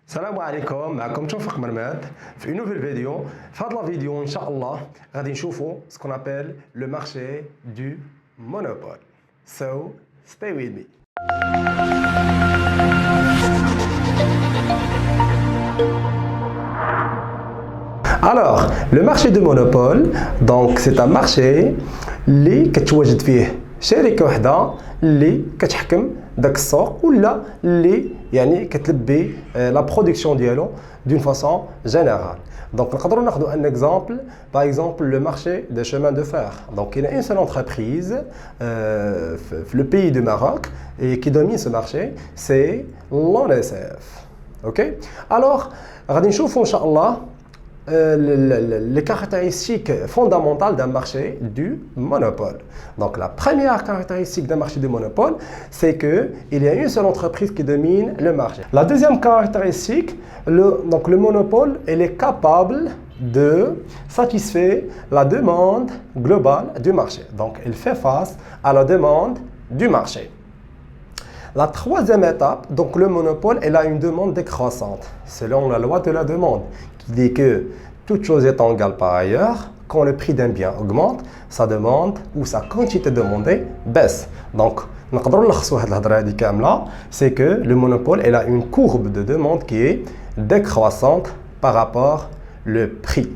السلام عليكم، معكم توفيق مرماد في une nouvelle vidéo. في هذه الفيديو ان شاء الله غادي نشوفوا ce qu'on appelle le marché du monopole. So stay with me. Alors, le marché du monopole, donc c'est un marché اللي كتواجد فيه شركة واحدة اللي كتحكم داك السوق ولا اللي يعني كتلبي لا برودكسيون ديالو d'une façon générale. Donc نقدروا ناخذوا un exemple, par exemple le marché des chemins de fer. Donc il y a une seule entreprise في le pays du Maroc et qui domine ce marché, c'est l'ONSF. OK? Alors غادي نشوفوا ان شاء الله les caractéristiques fondamentales d'un marché du monopole. Donc la première caractéristique d'un marché du monopole, c'est qu'il y a une seule entreprise qui domine le marché. La deuxième caractéristique, le monopole, il est capable de satisfaire la demande globale du marché. Donc il fait face à la demande du marché. La troisième étape, donc le monopole, elle a une demande décroissante, selon la loi de la demande, qui dit que toute chose étant égale par ailleurs, quand le prix d'un bien augmente, sa demande ou sa quantité demandée baisse. Donc, c'est que le monopole, elle a une courbe de demande qui est décroissante par rapport au prix.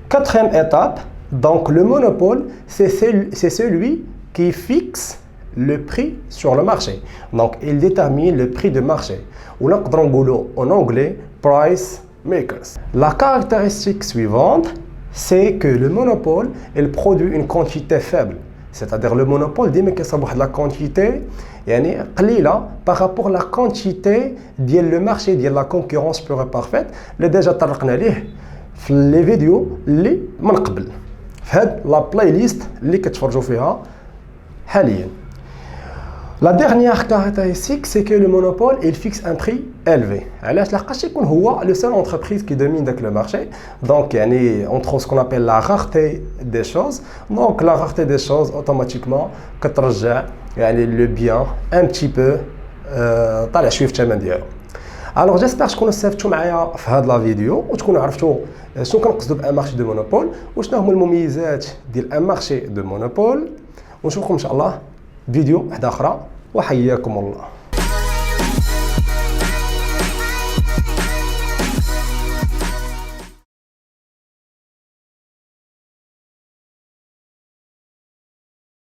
Quatrième étape, donc le monopole, c'est celui qui fixe le prix sur le marché. Donc, il détermine le prix de marché. Ou en anglais, price makers. La caractéristique suivante, c'est que le monopole, il produit une quantité faible. C'est-à-dire le monopole dit que ça la quantité يعني قليلة par rapport à la quantité ديال le marché ديال la concurrence pure et parfaite اللي ديجا طرقنا ليه في les فيديو اللي من قبل في هاد لا بلاي ليست اللي كتفرجوا فيها حاليا. La dernière caractéristique, c'est que le monopole, il fixe un prix élevé. Alors, c'est la seule entreprise qui domine le marché. Donc, on trouve ce qu'on appelle la rareté des choses. Donc, la rareté des choses, automatiquement, le bien un petit peu. Alors, j'espère que vous avez fait cette vidéo et que vous avez vu ce qu'on un marché de monopole ou ce sont un marché de monopole. ونشوفكم ان شاء الله فيديو واحد اخرى وحياكم الله.